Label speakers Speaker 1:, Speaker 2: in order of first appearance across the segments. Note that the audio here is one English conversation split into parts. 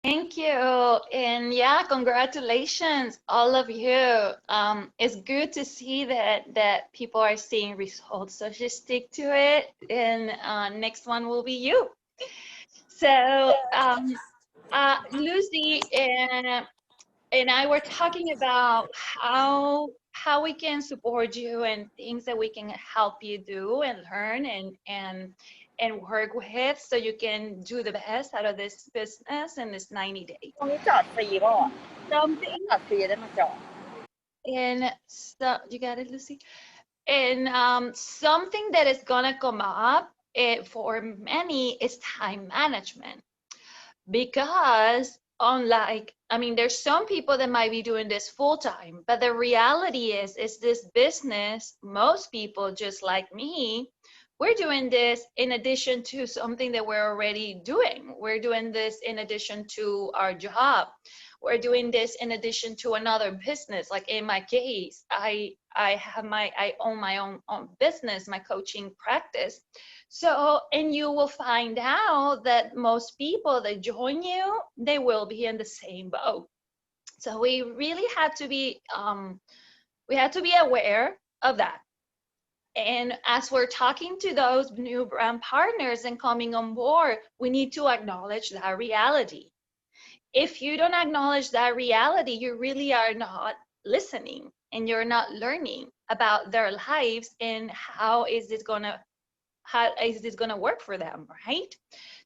Speaker 1: Thank you. And yeah, congratulations, all of you. It's good to see that people are seeing results. So just stick to it. And next one will be you. So Lucy and I were talking about how we can support you and things that we can help you do and learn and work with so you can do the best out of this business in this 90 days.
Speaker 2: ตรงนี้จอดฟรีเปล่าอ่ะ
Speaker 1: Something
Speaker 2: จอดฟรีได้มาจอด
Speaker 1: and so you got it, Lucy. And something that is gonna come up for many is time management. Because unlike, I mean, there's some people that might be doing this full time, but the reality is this business, most people just like me, we're doing this in addition to something that we're already doing. We're doing this in addition to our job. We're doing this in addition to another business. Like in my case, I own my own business, my coaching practice. So, and you will find out that most people that join you, they will be in the same boat. So we have to be aware of that. And as we're talking to those new brand partners and coming on board, we need to acknowledge that reality. If you don't acknowledge that reality, you really are not listening and you're not learning about their lives and how is this going to work for them, right?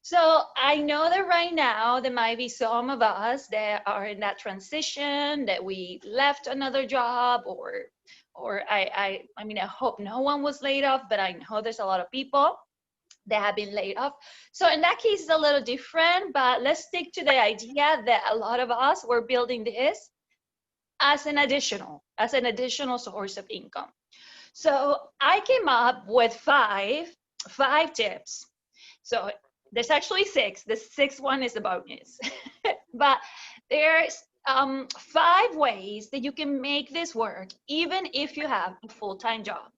Speaker 1: So I know that right now there might be some of us that are in that transition that we left another job or I mean I hope no one was laid off, but I know there's a lot of people that have been laid off. So in that case, it's a little different, but let's stick to the idea that a lot of us were building this as an additional source of income. So I came up with five tips. So there's actually six. The sixth one is a bonus, but there's five ways that you can make this work, even if you have a full-time job.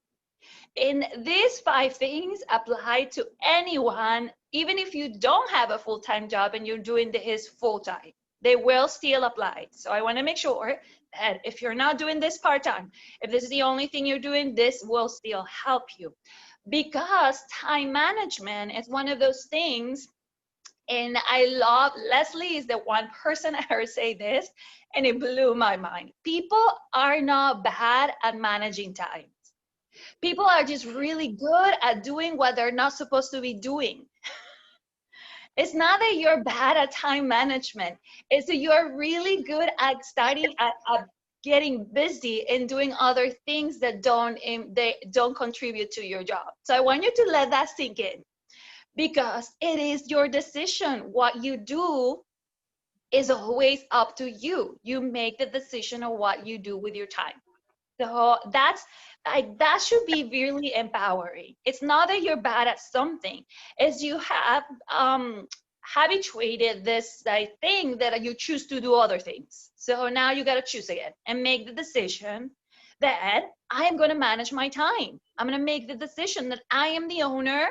Speaker 1: And these five things apply to anyone, even if you don't have a full-time job and you're doing this full-time. They will still apply. So I want to make sure that if you're not doing this part-time, if this is the only thing you're doing, this will still help you. Because time management is one of those things, and I love Leslie is the one person I heard say this, and it blew my mind. People are not bad at managing time. People are just really good at doing what they're not supposed to be doing. It's not that you're bad at time management. It's that you're really good at starting at getting busy and doing other things that they don't contribute to your job. So I want you to let that sink in because it is your decision. What you do is always up to you. You make the decision of what you do with your time. So that should be really empowering. It's not that you're bad at something, it's you have habituated this thing that you choose to do other things. So now you got to choose again and make the decision that I am going to manage my time. I'm going to make the decision that I am the owner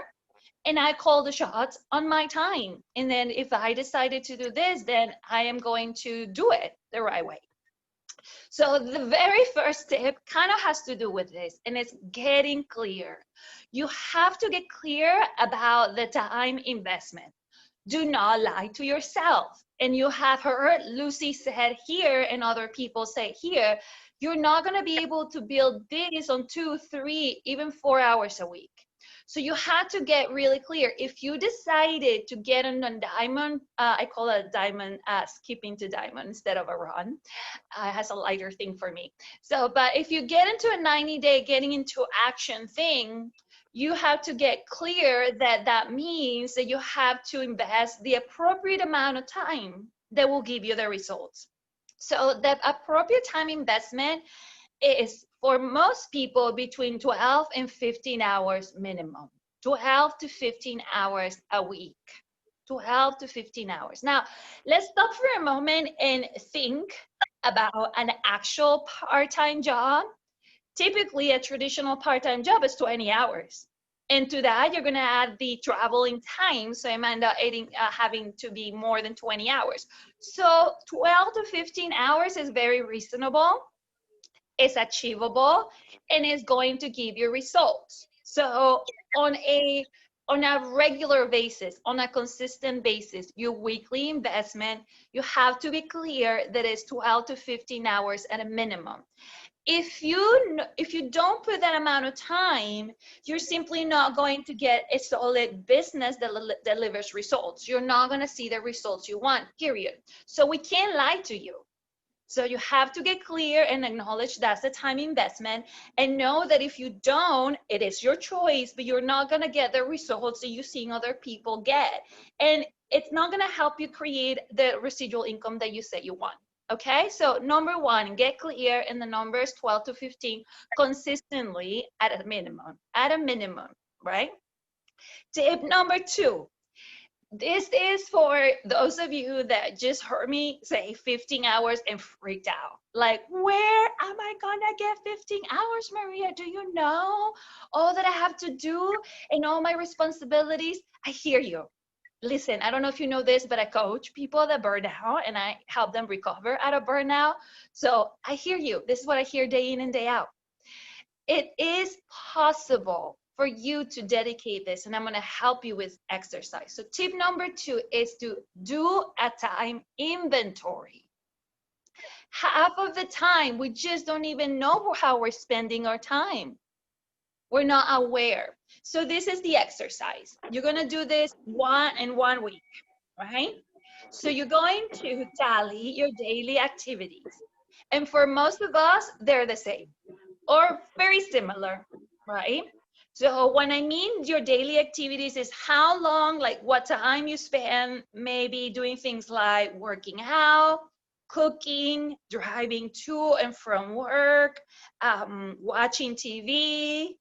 Speaker 1: and I call the shots on my time. And then if I decided to do this, then I am going to do it the right way. So the very first tip kind of has to do with this, and it's getting clear. You have to get clear about the time investment. Do not lie to yourself. And you have heard Lucy said here and other people say here, you're not going to be able to build this on 2, 3, even 4 hours a week. So you had to get really clear. If you decided to get on a diamond, I call it a diamond, skipping to diamond instead of a run, has a lighter thing for me. So, but if you get into a 90-day getting into action thing, you have to get clear that that means that you have to invest the appropriate amount of time that will give you the results. So the appropriate time investment is for most people between 12 and 15 hours minimum. 12 to 15 hours a week. 12 to 15 hours. Now, let's stop for a moment and think about an actual part-time job. Typically, a traditional part-time job is 20 hours. And to that, you're going to add the traveling time. So I end up having to be more than 20 hours. So 12 to 15 hours is very reasonable. It's achievable and is going to give you results. So on a regular basis, on a consistent basis, your weekly investment, you have to be clear that it's 12 to 15 hours at a minimum. If you don't put that amount of time, you're simply not going to get a solid business that delivers results. You're not going to see the results you want, period. So we can't lie to you. So you have to get clear and acknowledge that's a time investment, and know that if you don't, it is your choice, but you're not going to get the results that you're seeing other people get. And it's not going to help you create the residual income that you said you want. Okay, so number one, get clear in the numbers 12 to 15 consistently at a minimum, right? Tip number two, this is for those of you that just heard me say 15 hours and freaked out. Like, where am I gonna get 15 hours, Maria? Do you know all that I have to do and all my responsibilities? I hear you. Listen, I don't know if you know this, but I coach people that burn out and I help them recover out of burnout. So I hear you. This is what I hear day in and day out. It is possible for you to dedicate this, and I'm going to help you with exercise. So tip number two is to do a time inventory. Half of the time, we just don't even know how we're spending our time. We're not aware. So this is the exercise. You're going to do this in 1 week, right? So you're going to tally your daily activities. And for most of us, they're the same or very similar, right? So when I mean your daily activities is how long, like what time you spend maybe doing things like working out, cooking, driving to and from work, watching TV,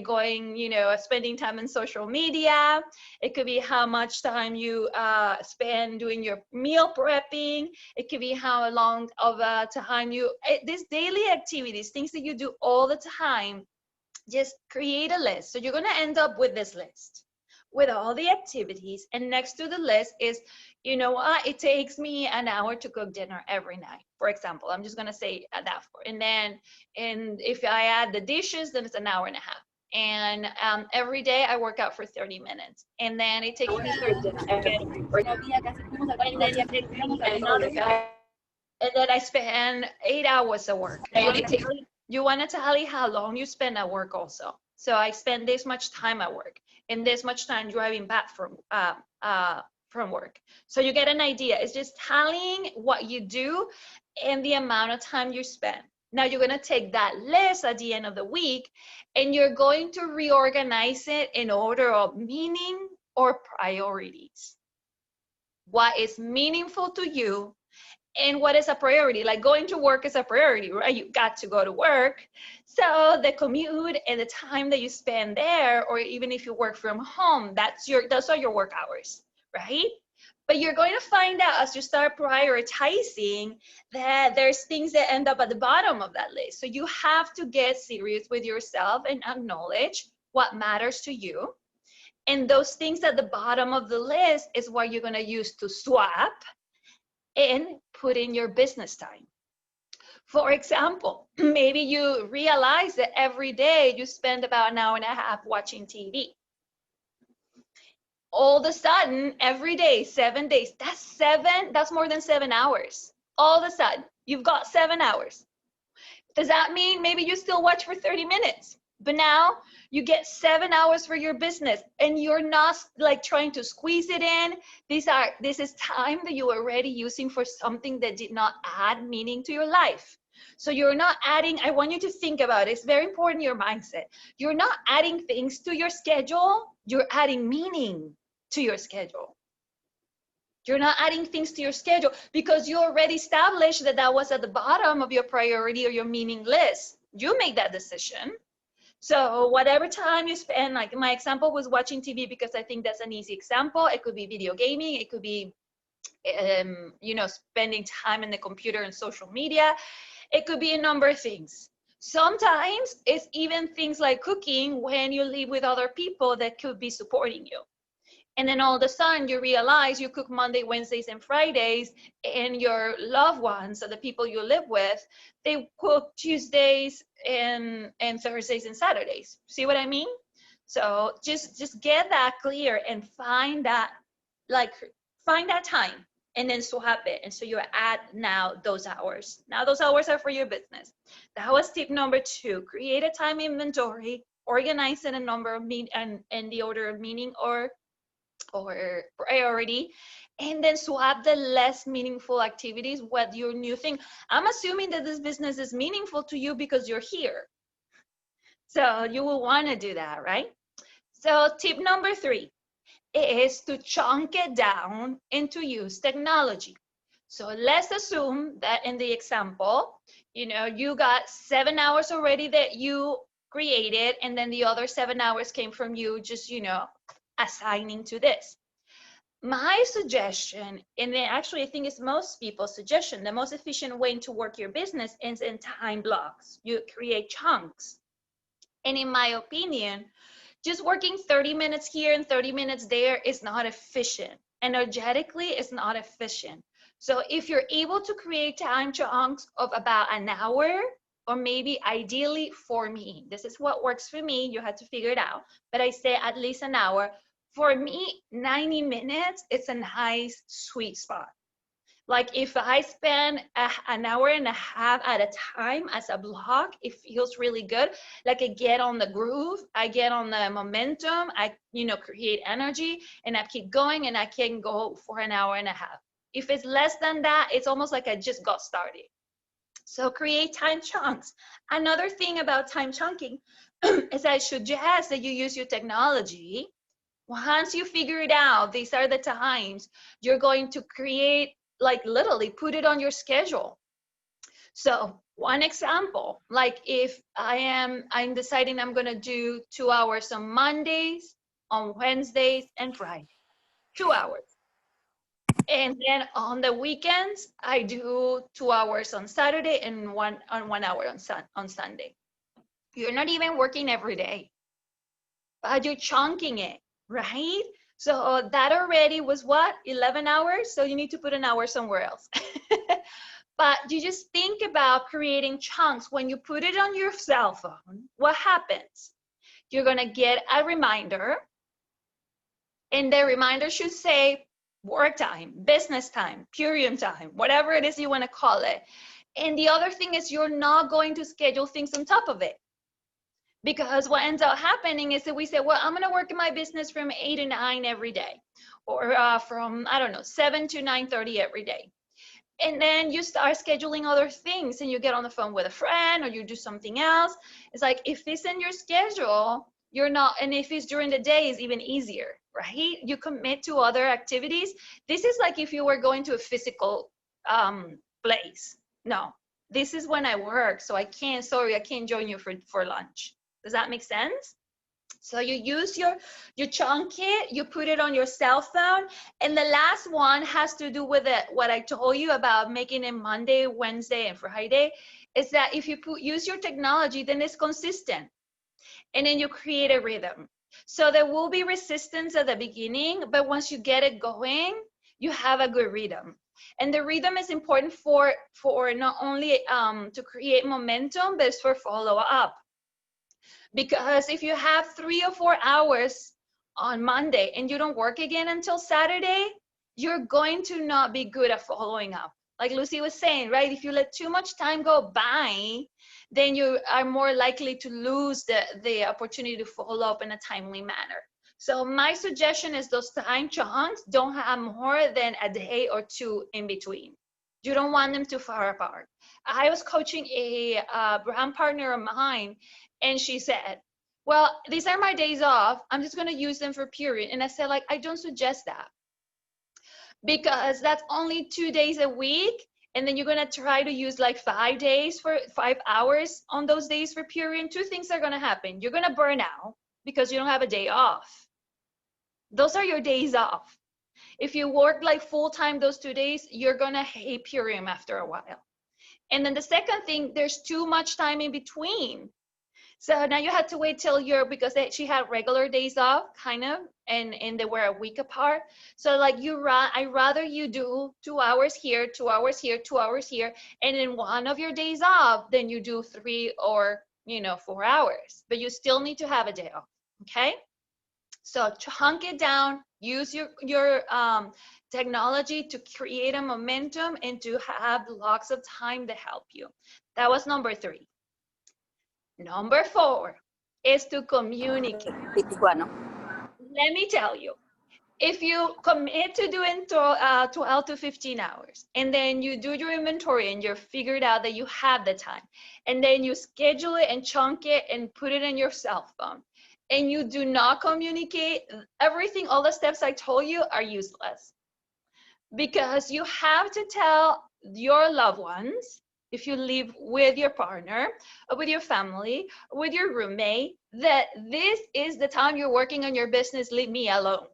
Speaker 1: going, spending time in social media. It could be how much time you spend doing your meal prepping. It could be how long of a time these daily activities, things that you do all the time, just create a list. So you're going to end up with this list with all the activities. And next to the list is, you know what, it takes me an hour to cook dinner every night, for example. I'm just going to say that for. And if I add the dishes, then it's an hour and a half. And every day I work out for 30 minutes. And then it takes me 30 minutes to get and then it takes me another and then I spend 8 hours at work. You want to tally how long you spend at work also. So I spend this much time at work and this much time driving back from work. So you get an idea. It's just tallying what you do and the amount of time you spend. Now you're going to take that list at the end of the week and you're going to reorganize it in order of meaning or priorities. What is meaningful to you and what is a priority? Like going to work is a priority, right? You got to go to work. So the commute and the time that you spend there, or even if you work from home, those are your work hours, right? But you're going to find out as you start prioritizing that there's things that end up at the bottom of that list. So you have to get serious with yourself and acknowledge what matters to you. And those things at the bottom of the list is what you're going to use to swap and put in your business time. For example, maybe you realize that every day you spend about an hour and a half watching TV. All of a sudden, every day, 7 days, that's more than 7 hours. All of a sudden, you've got 7 hours. Does that mean maybe you still watch for 30 minutes? But now you get 7 hours for your business and you're not like trying to squeeze it in. This is time that you're already using for something that did not add meaning to your life. So you're not adding, I want you to think about it. It's very important, your mindset. You're not adding things to your schedule. You're adding meaning to your schedule. You're not adding things to your schedule because you already established that was at the bottom of your priority or your meaning list. You make that decision. So whatever time you spend, like my example was watching TV because I think that's an easy example. It could be video gaming. It could be, spending time in the computer and social media. It could be a number of things. Sometimes it's even things like cooking when you live with other people that could be supporting you. And then all of a sudden you realize you cook Monday, Wednesdays, and Fridays, and your loved ones, or the people you live with, they cook Tuesdays and Thursdays and Saturdays. See what I mean? So just get that clear and find that, like, find that time and then swap it. And so you're at now those hours. Now those hours are for your business. That was tip number 2. Create a time inventory, organize it in number of and the order of meaning or priority, and then swap the less meaningful activities with your new thing. I'm assuming that this business is meaningful to you because you're here. So you will want to do that, right? So tip number 3 is to chunk it down and to use technology. So let's assume that in the example, you got 7 hours already that you created, and then the other 7 hours came from you just, assigning to this. My suggestion, and then actually I think it's most people's suggestion, the most efficient way to work your business is in time blocks. You create chunks. And in my opinion, just working 30 minutes here and 30 minutes there is not efficient. Energetically, it's not efficient. So if you're able to create time chunks of about an hour, or maybe ideally for me, this is what works for me, you had to figure it out, but I say at least an hour. For me, 90 minutes is a nice sweet spot. Like if I spend an hour and a half at a time as a block, it feels really good. Like I get on the groove, I get on the momentum, I, create energy, and I keep going, and I can go for an hour and a half. If it's less than that, it's almost like I just got started. So create time chunks. Another thing about time chunking is I suggest that you use your technology. Once you figure it out, these are the times you're going to create, like literally put it on your schedule. So one example, like if I'm deciding I'm going to do 2 hours on Mondays, on Wednesdays, and Friday, 2 hours. And then on the weekends, I do 2 hours on Saturday and 1 hour on Sunday. You're not even working every day, but you're chunking it, right? So that already was what, 11 hours? So you need to put an hour somewhere else. But you just think about creating chunks. When you put it on your cell phone, what happens? You're going to get a reminder, and the reminder should say work time, business time, Purium time, whatever it is you want to call it. And the other thing is you're not going to schedule things on top of it. Because what ends up happening is that we say, well, I'm going to work in my business from 8 to 9 every day, or from, I don't know, 7 to 9:30 every day. And then you start scheduling other things, and you get on the phone with a friend, or you do something else. It's like, if it's in your schedule, you're not, and if it's during the day, it's even easier, right? You commit to other activities. This is like if you were going to a physical place. No, this is when I work, so I can't join you for lunch. Does that make sense? So you use your chunk it, you put it on your cell phone. And the last one has to do with what I told you about making it Monday, Wednesday, and Friday, is that if you use your technology, then it's consistent. And then you create a rhythm. So there will be resistance at the beginning, but once you get it going, you have a good rhythm. And the rhythm is important for not only to create momentum, but it's for follow up. Because if you have 3 or 4 hours on Monday and you don't work again until Saturday, you're going to not be good at following up. Like Lucy was saying, right? If you let too much time go by, then you are more likely to lose the opportunity to follow up in a timely manner. So my suggestion is those time chunks don't have more than a day or two in between. You don't want them too far apart. I was coaching a brand partner of mine, and she said, well, these are my days off. I'm just going to use them for period. And I said, like, I don't suggest that, because that's only 2 days a week. And then you're going to try to use like 5 days for 5 hours on those days for period. Two things are going to happen. You're going to burn out because you don't have a day off. Those are your days off. If you work like full time those 2 days, you're going to hate Purium after a while. And then the second thing, there's too much time in between. So now you had to wait till because she had regular days off, kind of, and they were a week apart. So like I rather you do 2 hours here, 2 hours here, 2 hours here, and in one of your days off, then you do 3 or 4 hours. But you still need to have a day off. Okay. So chunk it down. Use your technology to create a momentum and to have blocks of time to help you. That was number 3. Number 4 is to communicate. Let me tell you, if you commit to doing 12 to 15 hours, and then you do your inventory and you're figured out that you have the time, and then you schedule it and chunk it and put it in your cell phone, and you do not communicate, everything, all the steps I told you are useless. Because you have to tell your loved ones, if you live with your partner, or with your family, or with your roommate, that this is the time you're working on your business, leave me alone.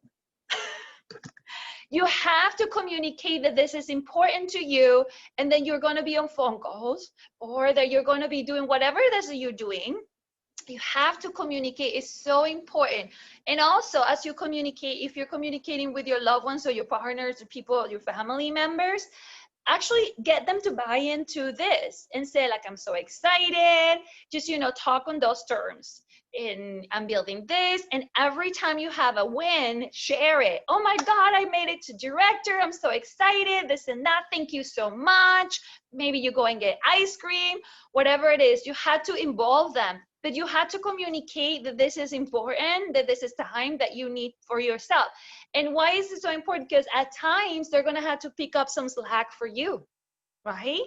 Speaker 1: You have to communicate that this is important to you, and then you're going to be on phone calls, or that you're going to be doing whatever it is that you're doing. You have to communicate. It's so important. And also, as you communicate, if you're communicating with your loved ones or your partners or people, your family members, actually get them to buy into this and say, like, I'm so excited. Just, talk on those terms. And I'm building this. And every time you have a win, share it. Oh my God, I made it to director. I'm so excited. This and that. Thank you so much. Maybe you go and get ice cream, whatever it is. You had to involve them. But you had to communicate that this is important, that this is time that you need for yourself. And why is it so important? Because at times they're going to have to pick up some slack for you, right?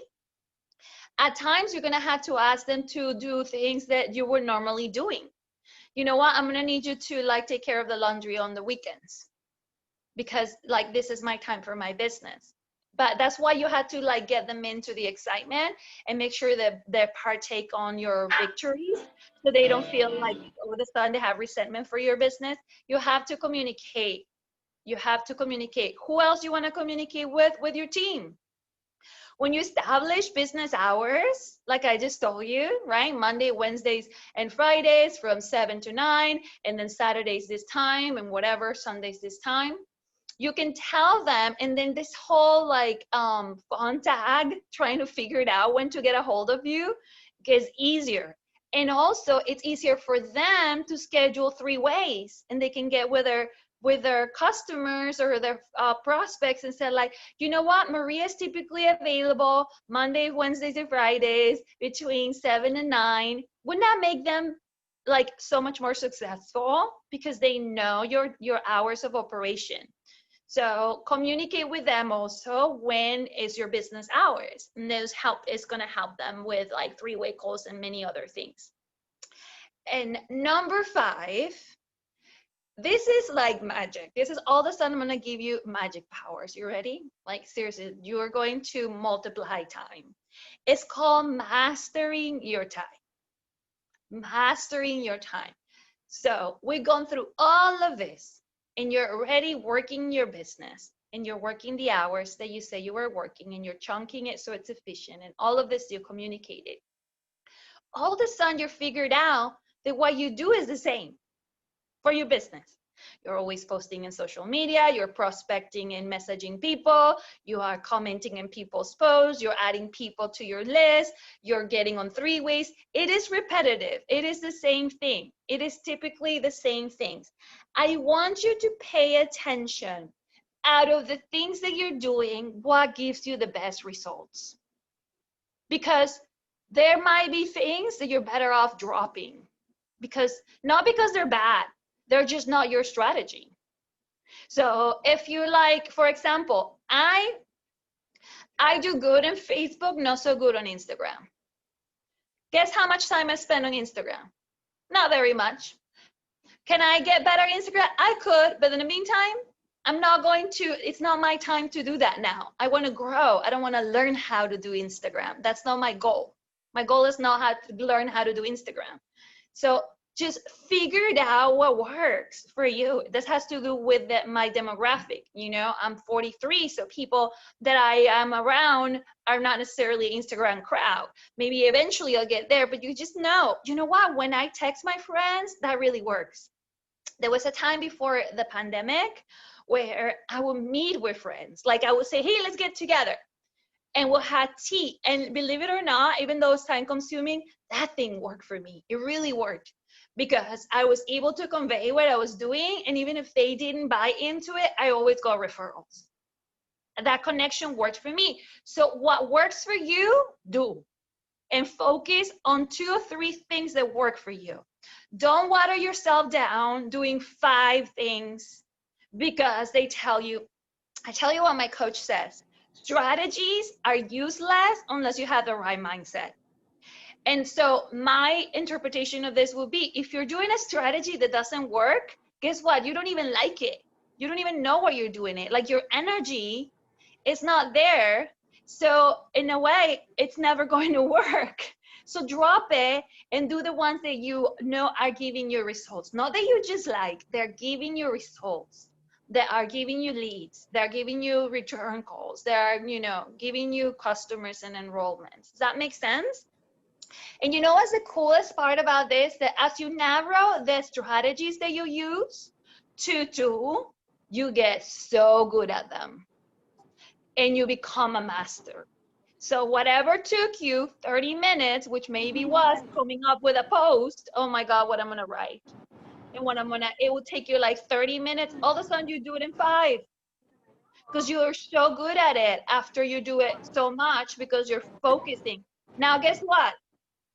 Speaker 1: At times you're going to have to ask them to do things that you were normally doing. You know what? I'm going to need you to take care of the laundry on the weekends, because this is my time for my business. But that's why you had to get them into the excitement and make sure that they partake on your victories, so they don't feel like all of a sudden they have resentment for your business. You have to communicate. You have to communicate. Who else you want to communicate with? With your team. When you establish business hours, like I just told you, right? Monday, Wednesdays, and Fridays from 7 to 9, and then Saturdays this time, and whatever, Sundays this time. You can tell them, and then this whole phone tag, trying to figure it out when to get a hold of you, gets easier. And also it's easier for them to schedule 3 ways, and they can get with their customers or their prospects and say, you know what, Maria is typically available Monday, Wednesdays, and Fridays between 7 and 9. Wouldn't that make them so much more successful? Because they know your hours of operation. So communicate with them also when is your business hours. And those is going to help them with 3-way calls and many other things. And number 5, this is like magic. This is all of a sudden I'm going to give you magic powers. You ready? Seriously, you're going to multiply time. It's called mastering your time. Mastering your time. So we've gone through all of this, and you're already working your business, and you're working the hours that you say you were working, and you're chunking it so it's efficient, and all of this you communicated. All of a sudden you're figured out that what you do is the same for your business. You're always posting in social media, you're prospecting and messaging people, you are commenting in people's posts, you're adding people to your list, you're getting on 3 ways. It is repetitive. It is the same thing. It is typically the same things. I want you to pay attention. Out of the things that you're doing, what gives you the best results? Because there might be things that you're better off dropping, not because they're bad, they're just not your strategy. So if you for example, I do good on Facebook, not so good on Instagram. Guess how much time I spend on Instagram? Not very much. Can I get better on Instagram? I could, but in the meantime, it's not my time to do that now. I want to grow. I don't want to learn how to do Instagram. That's not my goal. My goal is not to learn how to do Instagram. So just figure it out what works for you. This has to do with my demographic. You know, I'm 43, so people that I am around are not necessarily Instagram crowd. Maybe eventually I'll get there, but you know what? When I text my friends, that really works. There was a time before the pandemic where I would meet with friends. Like I would say, hey, let's get together. And we'll have tea. And believe it or not, even though it's time consuming, that thing worked for me. It really worked because I was able to convey what I was doing. And even if they didn't buy into it, I always got referrals. That connection worked for me. So what works for you, do. And focus on 2 or 3 things that work for you. Don't water yourself down doing 5 things because I tell you what my coach says. Strategies are useless unless you have the right mindset. And so my interpretation of this would be, if you're doing a strategy that doesn't work, guess what? You don't even like it. You don't even know why you're doing it. Like your energy is not there. So in a way, it's never going to work. So drop it and do the ones that you know are giving you results. Not that you just like, they're giving you results. They are giving you leads. They're giving you return calls. They are, giving you customers and enrollments. Does that make sense? And you know what's the coolest part about this? That as you narrow the strategies that you use to do, you get so good at them and you become a master. So whatever took you 30 minutes, which maybe was coming up with a post, oh my God, what I'm gonna write. And it will take you like 30 minutes. All of a sudden you do it in 5 because you're so good at it after you do it so much because you're focusing. Now, guess what?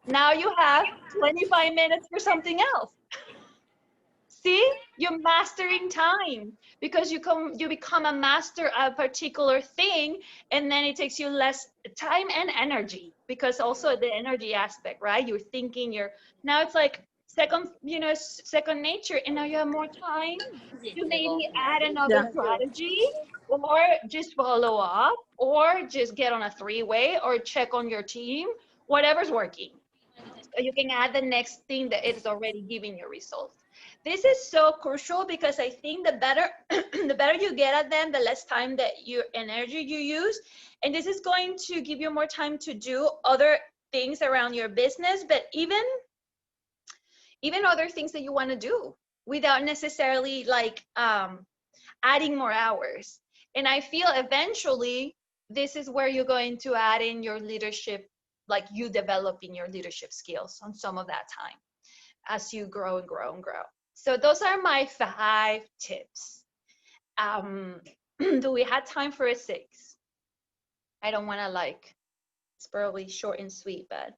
Speaker 1: Now you have 25 minutes for something else. See, you're mastering time because you become a master of a particular thing, and then it takes you less time and energy because also the energy aspect, right? You're thinking, now it's like second nature, and now you have more time to maybe add another
Speaker 3: Yeah.
Speaker 1: strategy or just follow up or just get on a 3-way or check on your team, whatever's working. So you can add the next thing that is already giving you results. This is so crucial because I think the better the better you get at them, the less time that your energy you use. And this is going to give you more time to do other things around your business, but even other things that you want to do without necessarily like adding more hours. And I feel eventually this is where you're going to add in your leadership, like you developing your leadership skills on some of that time as you grow and grow and grow. So those are my 5 tips. Do we have time for a 6? I don't want to it's probably short and sweet, but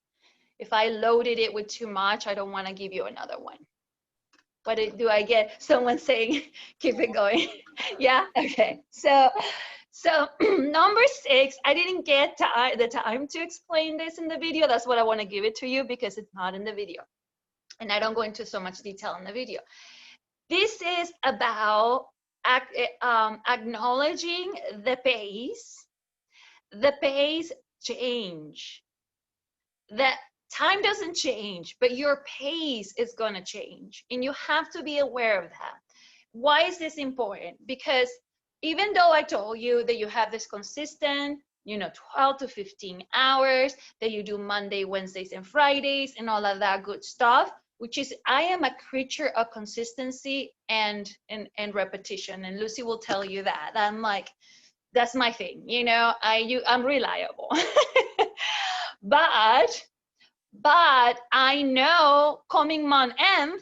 Speaker 1: if I loaded it with too much, I don't want to give you another one. What do I get? Someone saying, keep it going. Yeah, okay. So number 6, I didn't get the time to explain this in the video. That's what I want to give it to you because it's not in the video. And I don't go into so much detail in the video. This is about acknowledging the pace. The pace change. The time doesn't change, but your pace is going to change. And you have to be aware of that. Why is this important? Because even though I told you that you have this consistent, 12 to 15 hours, that you do Monday, Wednesdays, and Fridays, and all of that good stuff, which is, I am a creature of consistency and repetition. And Lucy will tell you that. I'm like, that's my thing. I'm reliable. But I know coming month end,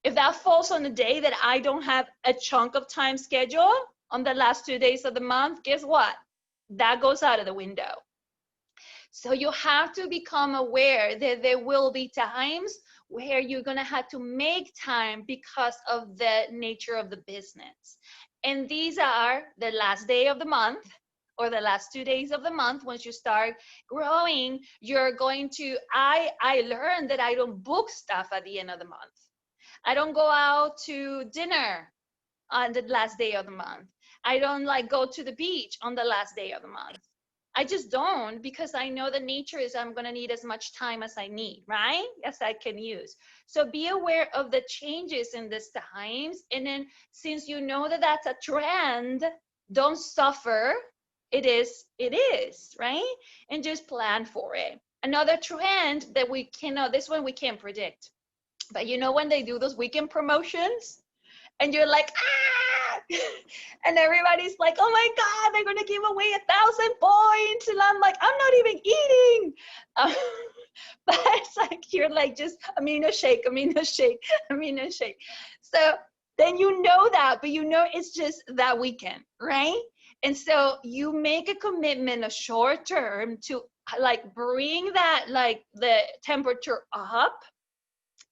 Speaker 1: if that falls on a day that I don't have a chunk of time scheduled on the last 2 days of the month, guess what? That goes out of the window. So you have to become aware that there will be times where you're going to have to make time because of the nature of the business. And these are the last day of the month or the last 2 days of the month. Once you start growing, you're going to, I learned that I don't book stuff at the end of the month. I don't go out to dinner on the last day of the month. I don't go to the beach on the last day of the month. I just don't, because I know the nature is I'm going to need as much time as I need, right? As I can use. So be aware of the changes in these times. And then since you know that that's a trend, don't suffer. It is, right? And just plan for it. Another trend that we cannot, this one we can't predict. But you know when they do those weekend promotions? And you're like, ah, and everybody's like, oh my god, they're gonna give away 1,000 points, and I'm like, I'm not even eating. um, but it's like you're like, just amino shake, amino shake, amino shake. So then you know that, but you know it's just that weekend, right? And so you make a commitment, a short term, to like bring that, like the temperature up,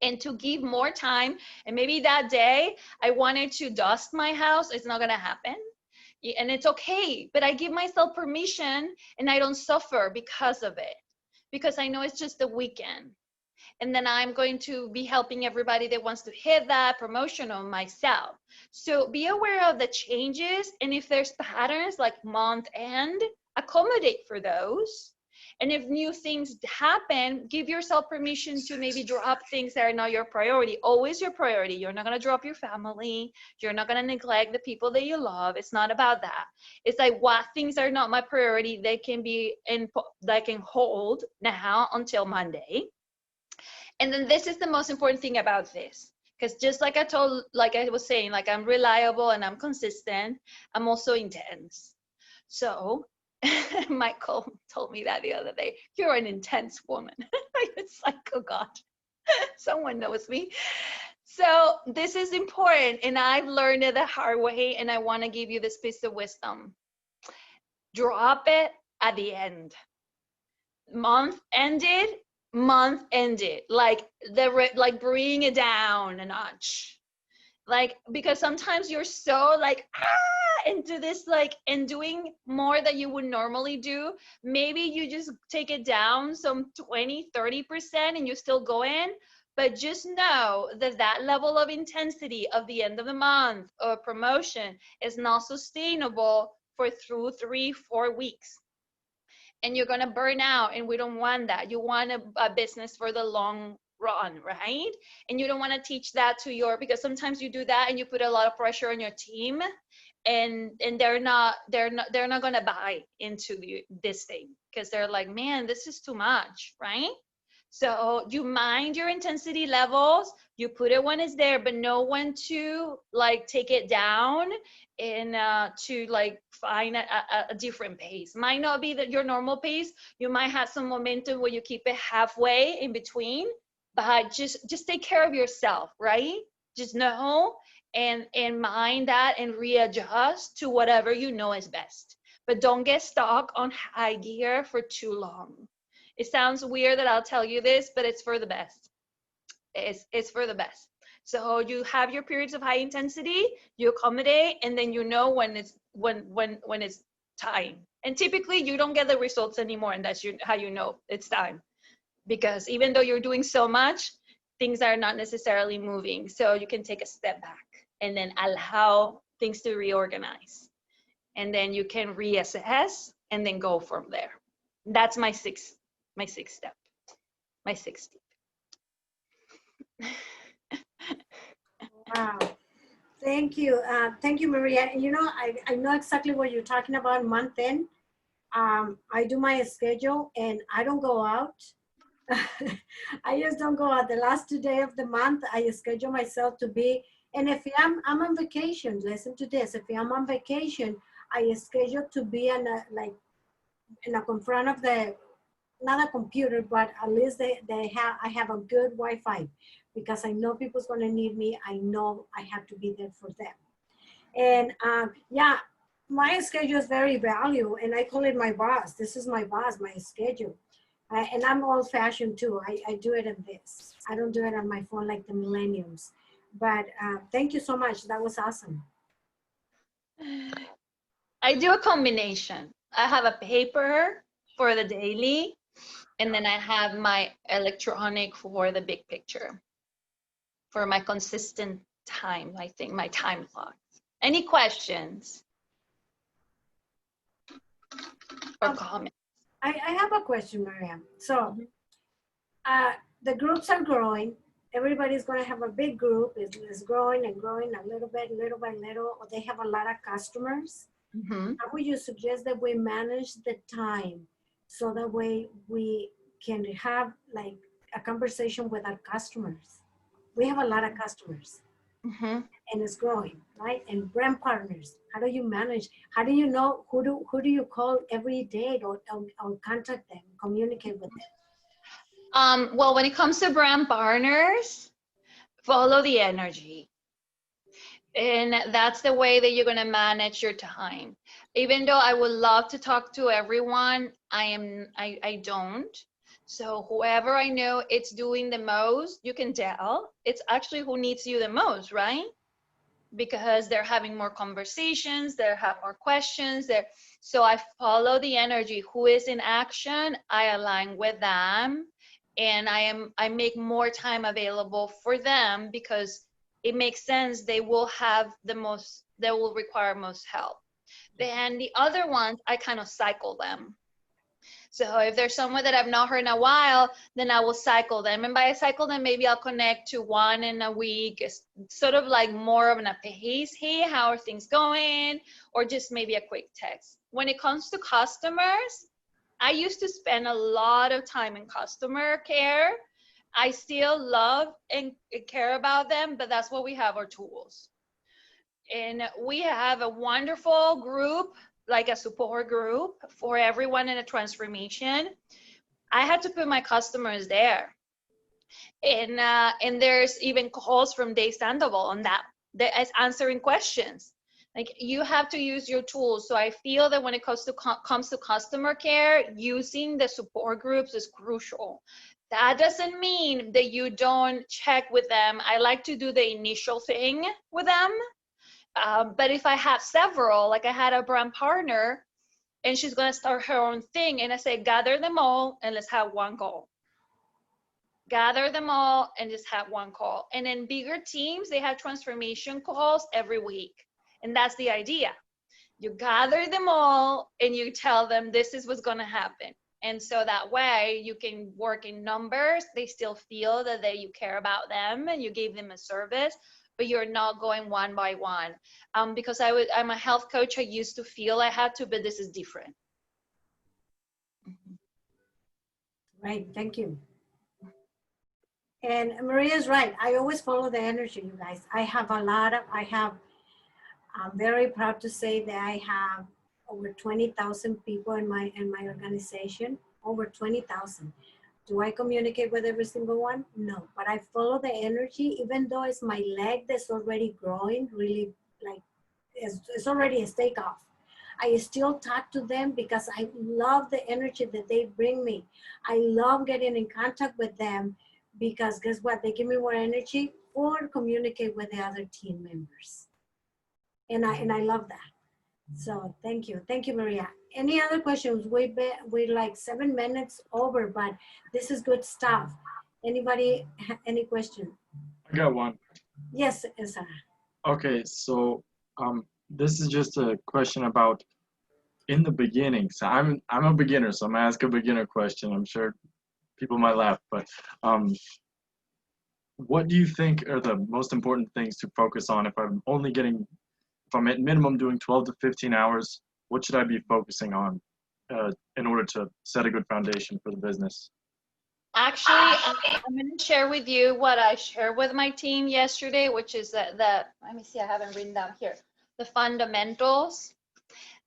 Speaker 1: and to give more time. And maybe that day I wanted to dust my house, it's not going to happen. And it's okay, but I give myself permission and I don't suffer because of it, because I know it's just a weekend. And then I'm going to be helping everybody that wants to hit that promotion on myself. So be aware of the changes, and if there's patterns like month end, accommodate for those. And if new things happen, give yourself permission to maybe drop things that are not your priority. Always your priority. You're not going to drop your family. You're not going to neglect the people that you love. It's not about that. It's like, what things are not my priority, they can be in, that can hold now until Monday. And then this is the most important thing about this, because just like I was saying, like I'm reliable and I'm consistent, I'm also intense. So Michael told me that the other day, you're an intense woman. It's like, oh God, someone knows me. So this is important, and I've learned it the hard way, and I want to give you this piece of wisdom. Drop it at the end. Month ended, like like bring it down a notch, like, because sometimes you're so like into this, like, and doing more than you would normally do. Maybe you just take it down some 20-30% and you still go in, but just know that that level of intensity of the end of the month or promotion is not sustainable for through 3-4 weeks, and you're going to burn out, and we don't want that. You want a business for the long run, right? And you don't want to teach that to your, because sometimes you do that and you put a lot of pressure on your team, and they're not going to buy into this thing, because they're like, man, this is too much, right? So you mind your intensity levels, you put it when it's there, but know when to like take it down, and to like find a different pace. Might not be your normal pace. You might have some momentum where you keep it halfway in between, but just take care of yourself, right? Just know and mind that and readjust to whatever you know is best. But don't get stuck on high gear for too long. It sounds weird that I'll tell you this, but it's for the best. It's for the best. So you have your periods of high intensity, you accommodate, and then you know when it's time. And typically you don't get the results anymore, and that's how you know it's time. Because even though you're doing so much, things are not necessarily moving. So you can take a step back and then allow things to reorganize. And then you can reassess and then go from there. That's my sixth step. My sixth tip.
Speaker 3: Wow. Thank you. Thank you, Maria. And you know, I know exactly what you're talking about month end. I do my schedule and I don't go out. I just don't go out. The last 2 days of the month, I schedule myself to be, and if I'm on vacation, listen to this. If I'm on vacation, I schedule to be in a, like, in a front of the, not a computer, but at least I have a good Wi-Fi, because I know people's gonna need me. I know I have to be there for them. And yeah, my schedule is very valuable, and I call it my boss. This is my boss, my schedule. And I'm old fashioned too. I do it in this. I don't do it on my phone like the millennials. But thank you so much. That was awesome.
Speaker 1: I do a combination. I have a paper for the daily, and then I have my electronic for the big picture, for my consistent time, I think, my time clock. Any questions? or comments.
Speaker 3: I have a question, Mariam. So
Speaker 1: Mhm.
Speaker 3: the groups are growing. Everybody's going to have a big group. It's growing and growing a little bit, little by little. They have a lot of customers.
Speaker 1: Mhm.
Speaker 3: How would you suggest that we manage the time so that way we can have like a conversation with our customers? We have a lot of customers
Speaker 1: Mhm.
Speaker 3: and it's growing, right? And brand partners, how do you manage? How do you know who do you call every day or contact them, communicate with them?
Speaker 1: Well, when it comes to brand partners, follow the energy. And that's the way that you're going to manage your time. Even though I would love to talk to everyone, I don't. So whoever I know it's doing the most, you can tell it's actually who needs you the most, right? Because they're having more conversations, they have more questions. So I follow the energy. Who is in action, I align with them, and I make more time available for them because it makes sense. They will require most help. Then the other ones, I kind of cycle them. So if there's someone that I've not heard in a while, then I will cycle them. And by cycle them, maybe I'll connect to one in a week. It's sort of like more of an pace. Hey, how are things going? Or just maybe a quick text. When it comes to customers, I used to spend a lot of time in customer care. I still love and care about them, but that's what we have our tools. And we have a wonderful group, like a support group for everyone in a transformation. I had to put my customers there, and there's even calls from Dave Sandoval on that is answering questions. Like, you have to use your tools. So I feel that when it comes to customer care, using the support groups is crucial. That doesn't mean that you don't check with them. I like to do the initial thing with them. But if I have several, like I had a brand partner, and she's going to start her own thing, and I say, gather them all and let's have one call. Gather them all and just have one call. And in bigger teams, they have transformation calls every week. And that's the idea. You gather them all and you tell them this is what's going to happen. And so that way you can work in numbers. They still feel that you care about them and you gave them a service, but you're not going one by one. Because I'm a health coach. I used to feel I had to, but this is different.
Speaker 3: Right, thank you. And Maria's right. I always follow the energy, you guys. I'm very proud to say that I have over 20,000 people in my organization, over 20,000. Do I communicate with every single one? No, but I follow the energy, even though it's my leg that's already growing, really like it's already a stake off. I still talk to them because I love the energy that they bring me. I love getting in contact with them because guess what? They give me more energy or communicate with the other team members. And I love that. So thank you, Maria. Any other questions? We're like 7 minutes over, but this is good stuff. Anybody, any question?
Speaker 4: I got one.
Speaker 3: Yes, Sarah.
Speaker 4: Okay, so this is just a question about in the beginning. So I'm a beginner, so I'm gonna ask a beginner question. I'm sure people might laugh, but what do you think are the most important things to focus on if I'm at minimum doing 12 to 15 hours? What should I be focusing on in order to set a good foundation for the business?
Speaker 1: Actually, I'm going to share with you what I shared with my team yesterday, which is let me see, I haven't written down here, the fundamentals.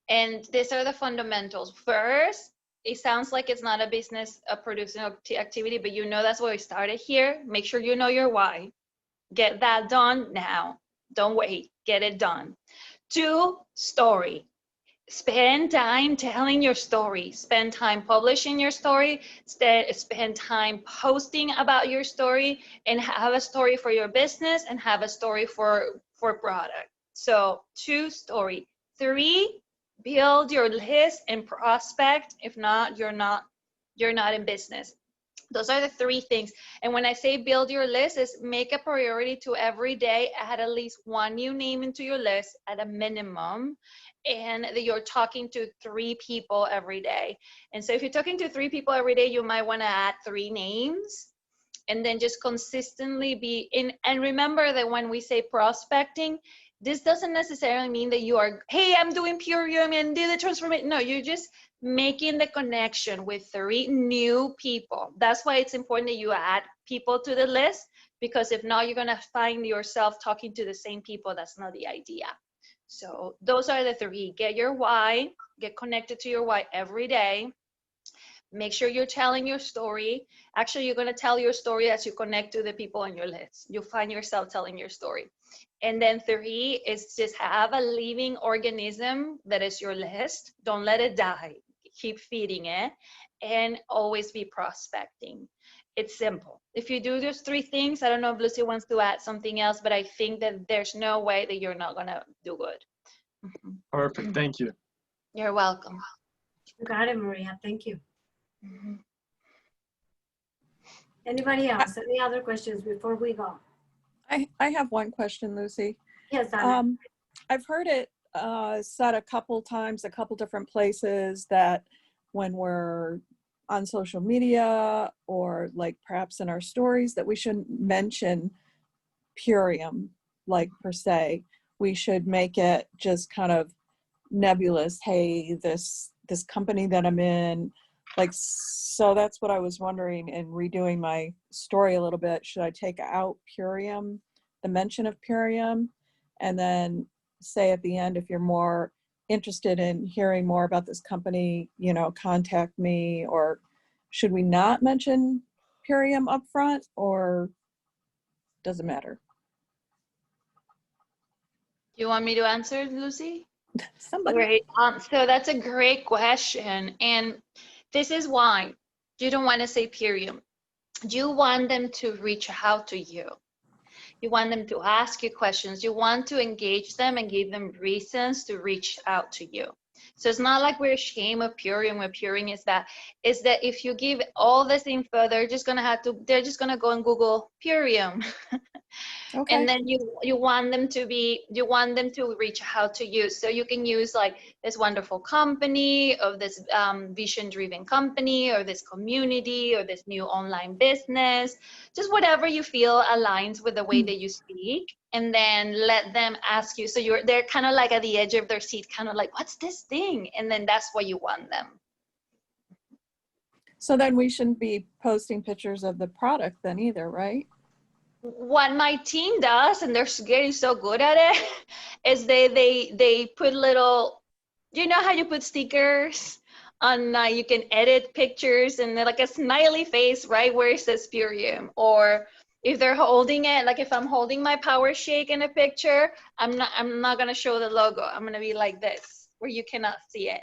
Speaker 1: And these are the fundamentals. First, it sounds like it's not a business producing activity, but you know that's where we started here. Make sure you know your why. Get that done now. Don't wait. Get it done. 2, story. Spend time telling your story. Spend time publishing your story. Spend time posting about your story, and have a story for your business and have a story for product. So 2, story. 3, build your list and prospect. If not, you're not in business. Those are the 3 things. And when I say build your list, is make a priority to every day add at least one new name into your list at a minimum, and that you're talking to 3 people every day. And so if you're talking to 3 people every day, you might want to add 3 names, and then just consistently be in. And remember that when we say prospecting, this doesn't necessarily mean that you are, hey, I'm doing Purium and do the transformation. No, you're just making the connection with 3 new people. That's why it's important that you add people to the list, because if not, you're going to find yourself talking to the same people. That's not the idea. So those are the 3. Get your why, get connected to your why every day. Make sure you're telling your story. Actually, you're going to tell your story as you connect to the people on your list. You'll find yourself telling your story. And then 3 is just have a living organism that is your list. Don't let it die. Keep feeding it, and always be prospecting. It's simple. If you do those 3 things, I don't know if Lucy wants to add something else, but I think that there's no way that you're not going to do good.
Speaker 4: Perfect. Thank you.
Speaker 1: You're welcome.
Speaker 3: You got it, Maria. Thank you. Anybody else? Any other questions before we go?
Speaker 5: I have one question, Lucy.
Speaker 3: Yes, Donna.
Speaker 5: I've heard it said a couple times, a couple different places, that when we're on social media or like perhaps in our stories, that we shouldn't mention Purium, like per se. We should make it just kind of nebulous. Hey, this company that I'm in, like, so that's what I was wondering in redoing my story a little bit. Should I take out Purium, the mention of Purium, and then say at the end, if you're more interested in hearing more about this company, you know, contact me? Or should we not mention Purium up front, or does it matter?
Speaker 1: You want me to answer, Lucy?
Speaker 5: Somebody.
Speaker 1: Great. So that's a great question. And this is why you don't want to say Purium. You want them to reach out to you. You want them to ask you questions. You want to engage them and give them reasons to reach out to you. So it's not like we're ashamed of Purium, where Purium is that. It's that if you give all this info, they're just gonna go and Google Purium.
Speaker 5: Okay.
Speaker 1: And then you want them to reach out to you. So you can use like this wonderful company, or this vision-driven company, or this community, or this new online business, just whatever you feel aligns with the way that you speak, and then let them ask you. So they're kind of like at the edge of their seat, kind of like, what's this thing? And then that's what you want them.
Speaker 5: So then we shouldn't be posting pictures of the product then either, right?
Speaker 1: What my team does, and they're getting so good at it, is they put little, you know how you put stickers on, you can edit pictures, and they're like a smiley face right where it says Purium. Or if they're holding it, like if I'm holding my power shake in a picture, I'm not gonna show the logo. I'm gonna be like this, where you cannot see it.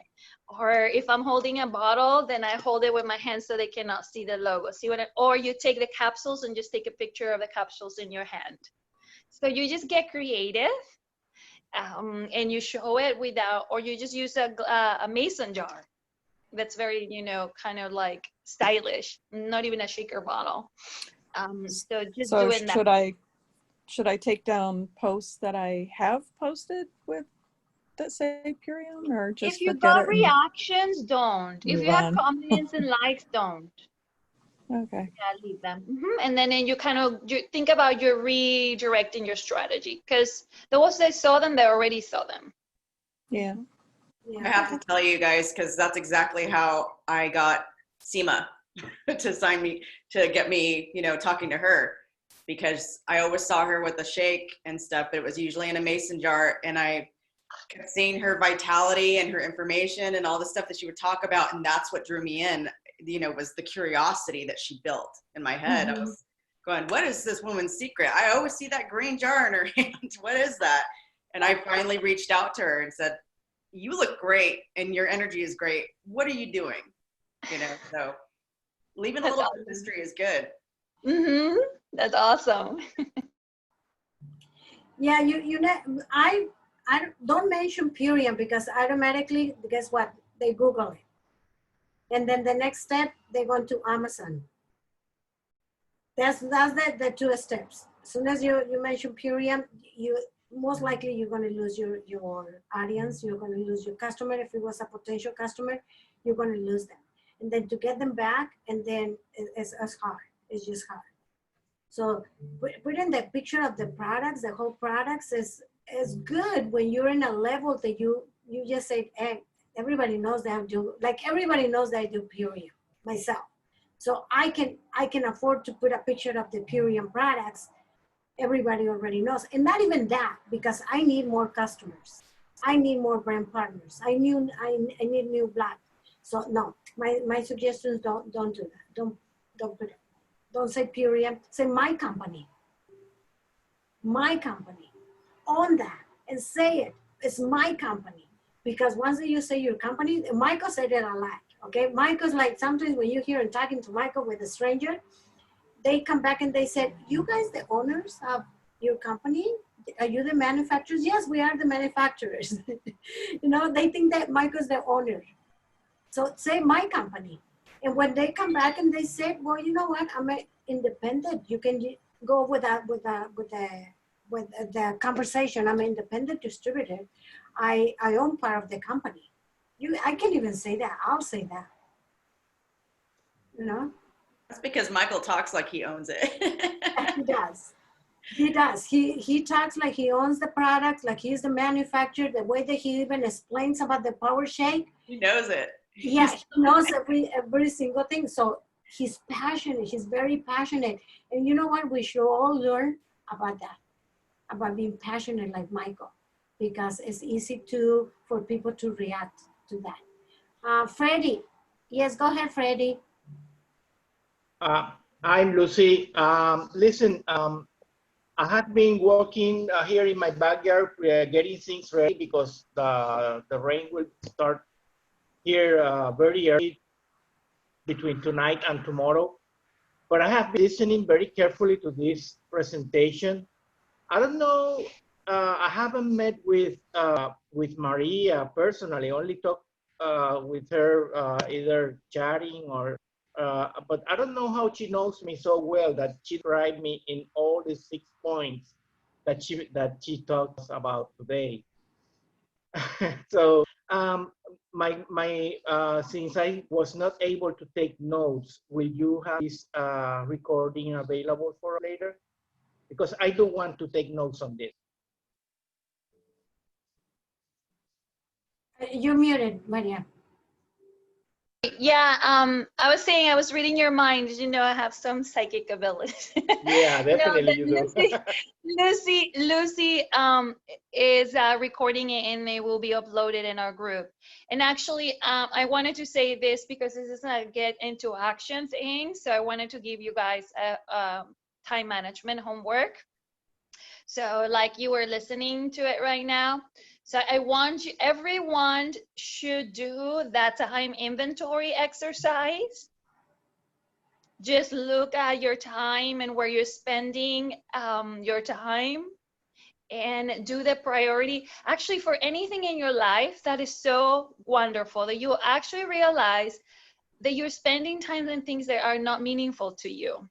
Speaker 1: Or if I'm holding a bottle, then I hold it with my hands so they cannot see the logo. Or you take the capsules and just take a picture of the capsules in your hand. So you just get creative, and you show it without, or you just use a mason jar. That's very, kind of like stylish, not even a shaker bottle. So just
Speaker 5: So
Speaker 1: doing that.
Speaker 5: should I take down posts that I have posted with that say Purium, or just
Speaker 1: If you
Speaker 5: forget
Speaker 1: got
Speaker 5: it and
Speaker 1: reactions, don't. If
Speaker 5: move
Speaker 1: you have
Speaker 5: on?
Speaker 1: comments and likes, don't.
Speaker 5: Okay.
Speaker 1: Yeah, leave them. And then you think about you're redirecting your strategy, because those that saw them, they already saw them.
Speaker 5: Yeah.
Speaker 2: I have to tell you guys, because that's exactly how I got Seema to sign me, to get me, talking to her, because I always saw her with a shake and stuff, but it was usually in a mason jar, and I kept seeing her vitality and her information and all the stuff that she would talk about, and that's what drew me in, was the curiosity that she built in my head. I was going, what is this woman's secret? I always see that green jar in her hand. What is that? And I finally reached out to her and said, you look great and your energy is great. What are you doing? So leaving a little bit of mystery is good.
Speaker 1: That's awesome.
Speaker 3: Yeah, I don't mention Purium, because automatically, guess what? They Google it. And then the next step, they go to Amazon. That's the 2 steps. As soon as you mention Purium, most likely you're going to lose your audience. You're going to lose your customer. If it was a potential customer, you're going to lose them. And then to get them back, and then it's hard. It's just hard. So putting the picture of the products, the whole products is good when you're in a level that you just say, hey, everybody knows that I do, like everybody knows that I do Purium myself. So I can afford to put a picture of the Purium products. Everybody already knows. And not even that, because I need more customers. I need more brand partners. I need new blood. So no, my suggestions don't do that. Don't put it. Don't say Purium, say my company. My company. Own that and say it. It's my company. Because once you say your company, Michael said it a lot. Okay, Michael's like, sometimes when you hear him talking to Michael with a stranger, they come back and they said, you guys the owners of your company? Are you the manufacturers? Yes, we are the manufacturers. You know, they think that Michael's the owner. So say my company. And when they come back and they say, well, you know what, I'm independent. You can go with the conversation. I'm an independent distributor. I own part of the company. I can't even say that. I'll say that. You know?
Speaker 2: That's because Michael talks like he owns it.
Speaker 3: He does. He does. He talks like he owns the product, like he's the manufacturer. The way that he even explains about the Power Shake.
Speaker 2: He knows it.
Speaker 3: Yeah, he knows every single thing. So he's passionate. He's very passionate. And you know what? We should all learn about that, about being passionate like Michael, because it's easy for people to react to that. Freddie. Yes, go ahead, Freddie.
Speaker 6: I'm Lucy. Listen, I have been working here in my backyard, getting things ready because the rain will start here very early between tonight and tomorrow. But I have been listening very carefully to this presentation. I don't know. I haven't met with Maria personally. Only talked with her either chatting or. But I don't know how she knows me so well that she described me in all the 6 points that she talks about today. So since I was not able to take notes, will you have this recording available for later? Because I don't want to take notes on this.
Speaker 3: You're muted, Maria.
Speaker 1: Yeah, I was saying I was reading your mind. Did you know I have some psychic abilities?
Speaker 6: Yeah, definitely
Speaker 1: No,
Speaker 6: you do.
Speaker 1: Lucy is recording it and it will be uploaded in our group. And actually, I wanted to say this because this is not get into action thing. So I wanted to give you guys a time management homework. So like you were listening to it right now. So I want you, everyone should do that time inventory exercise. Just look at your time and where you're spending your time and do the priority. Actually, for anything in your life that is so wonderful that you actually realize that you're spending time on things that are not meaningful to you.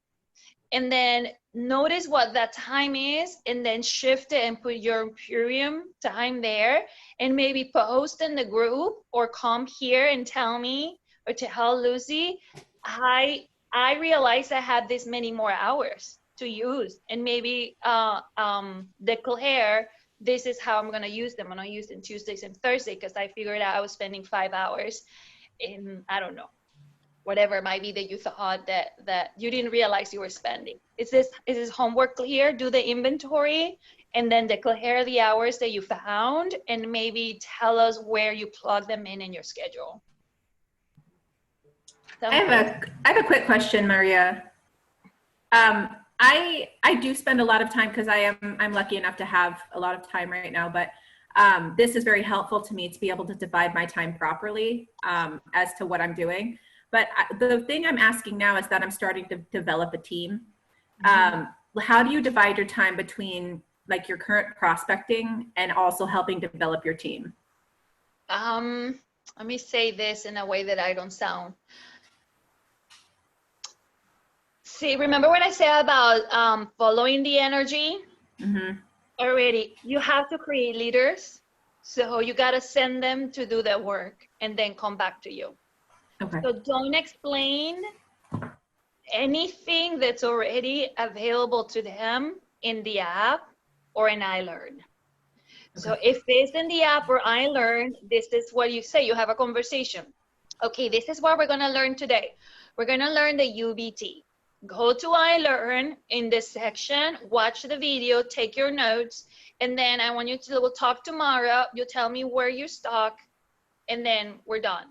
Speaker 1: And then notice what that time is and then shift it and put your Purium time there and maybe post in the group or come here and tell me or tell Lucy, I realized I had this many more hours to use and maybe declare this is how I'm going to use them. I'm going to use them Tuesdays and Thursdays because I figured out I was spending 5 hours in, I don't know, whatever it might be that you thought that you didn't realize you were spending. Is this homework clear? Do the inventory and then declare the hours that you found and maybe tell us where you plug them in your schedule.
Speaker 7: I have a quick question, Maria. I do spend a lot of time because I'm lucky enough to have a lot of time right now, but this is very helpful to me to be able to divide my time properly as to what I'm doing. But the thing I'm asking now is that I'm starting to develop a team. How do you divide your time between like your current prospecting and also helping develop your team?
Speaker 1: Let me say this in a way that I don't sound. See, remember what I said about following the energy?
Speaker 7: Mm-hmm.
Speaker 1: already, you have to create leaders. So you got to send them to do the work and then come back to you.
Speaker 7: Okay.
Speaker 1: So don't explain anything that's already available to them in the app or in iLearn. So if it's in the app or iLearn, this is what you say. You have a conversation. Okay, this is what we're going to learn today. We're going to learn the UBT. Go to iLearn in this section, watch the video, take your notes, and then I want you to, we'll talk tomorrow. You tell me where you're stuck, and then we're done.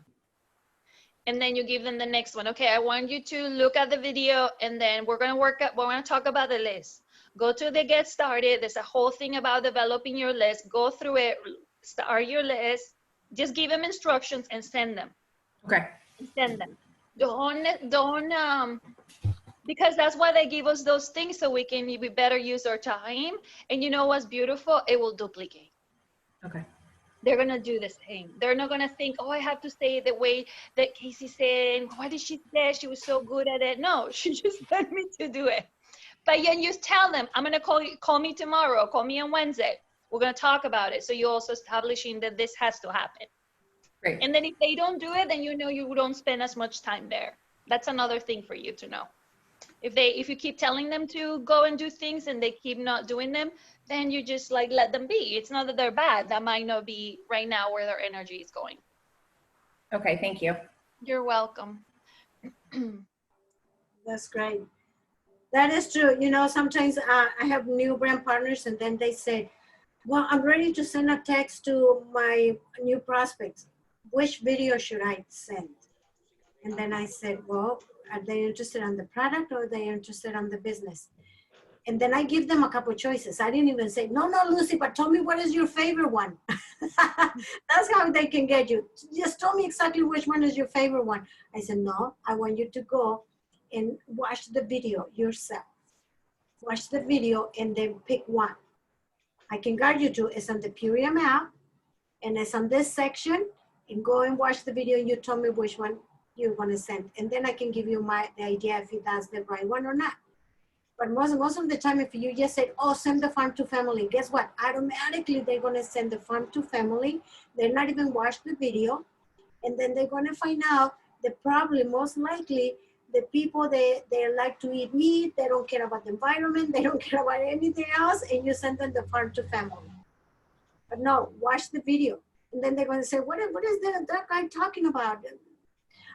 Speaker 1: And then you give them the next one. Okay, I want you to look at the video, and then we're going to talk about the list. Go to the get started. There's a whole thing about developing your list. Go through it, start your list. Just give them instructions and send them.
Speaker 7: Okay.
Speaker 1: Send them. Because that's why they give us those things, so we can better use our time. And you know what's beautiful? It will duplicate.
Speaker 7: Okay.
Speaker 1: They're going to do the same. They're not going to think, oh, I have to say it the way that Casey said. Why did she say she was so good at it? No, she just wanted me to do it. But then you tell them, I'm going to call me tomorrow, call me on Wednesday. We're going to talk about it. So you're also establishing that this has to happen.
Speaker 7: Great.
Speaker 1: And then if they don't do it, then you know you don't spend as much time there. That's another thing for you to know. If you keep telling them to go and do things and they keep not doing them, then you just like let them be. It's not that they're bad. That might not be right now where their energy is going.
Speaker 7: Okay, thank you.
Speaker 1: You're welcome.
Speaker 3: That's great. That is true. You know, sometimes I have new brand partners and then they say, well, I'm ready to send a text to my new prospects. Which video should I send? And then I said, well, are they interested in the product or are they interested in the business? And then I give them a couple choices. I didn't even say, no, Lucy, but tell me what is your favorite one. That's how they can get you. Just tell me exactly which one is your favorite one. I said, no, I want you to go and watch the video yourself. Watch the video and then pick one. I can guide you to, it's on the Purium app and it's on this section, and go and watch the video and you tell me which one you're gonna send. And then I can give you the idea if that's the right one or not. But most of the time, if you just say, oh, send the farm to family, guess what? Automatically, they're gonna send the farm to family. They're not even watch the video. And then they're gonna find out that probably most likely the people, they like to eat meat, they don't care about the environment, they don't care about anything else, and you send them the farm to family. But no, watch the video. And then they're gonna say, what is that guy talking about?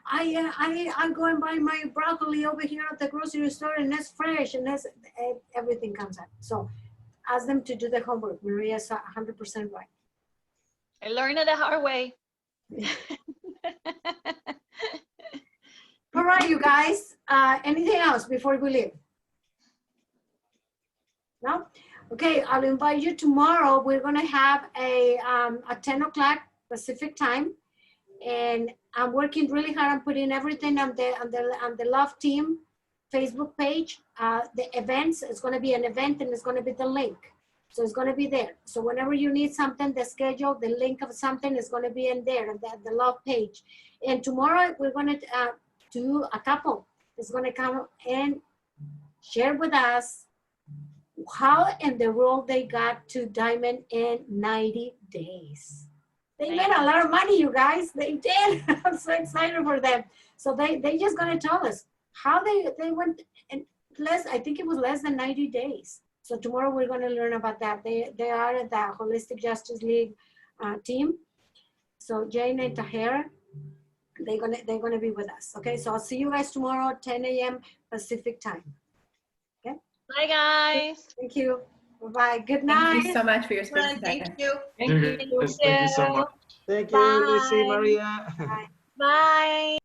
Speaker 3: I go and buy my broccoli over here at the grocery store and it's fresh and everything comes out. So ask them to do the homework. Maria's 100% right.
Speaker 1: I learned it the hard way.
Speaker 3: All right, you guys. Anything else before we leave? No? Okay, I'll invite you tomorrow. We're gonna have a 10 o'clock Pacific time. And I'm working really hard on putting everything on the Love Team Facebook page. The events, it's going to be an event and it's going to be the link. So it's going to be there. So whenever you need something, the schedule, the link of something is going to be in there, on the Love page. And tomorrow we're going to do a couple. It's going to come and share with us how in the world they got to Diamond in 90 days. They made a lot of money, you guys. They did. I'm so excited for them. So they just gonna tell us how they went in I think it was less than 90 days. So tomorrow we're gonna learn about that. They are the Holistic Justice League team. So Jane and Tahira, they're gonna be with us. Okay, so I'll see you guys tomorrow at 10 a.m. Pacific time. Okay.
Speaker 1: Bye, guys.
Speaker 3: Thank you. Bye-bye. Good night.
Speaker 7: Thank you so much for your
Speaker 2: Thank
Speaker 7: time.
Speaker 2: you.
Speaker 4: Thank you so much.
Speaker 6: Thank you,
Speaker 1: Bye.
Speaker 6: Lucy, Maria.
Speaker 3: Bye.
Speaker 1: Bye.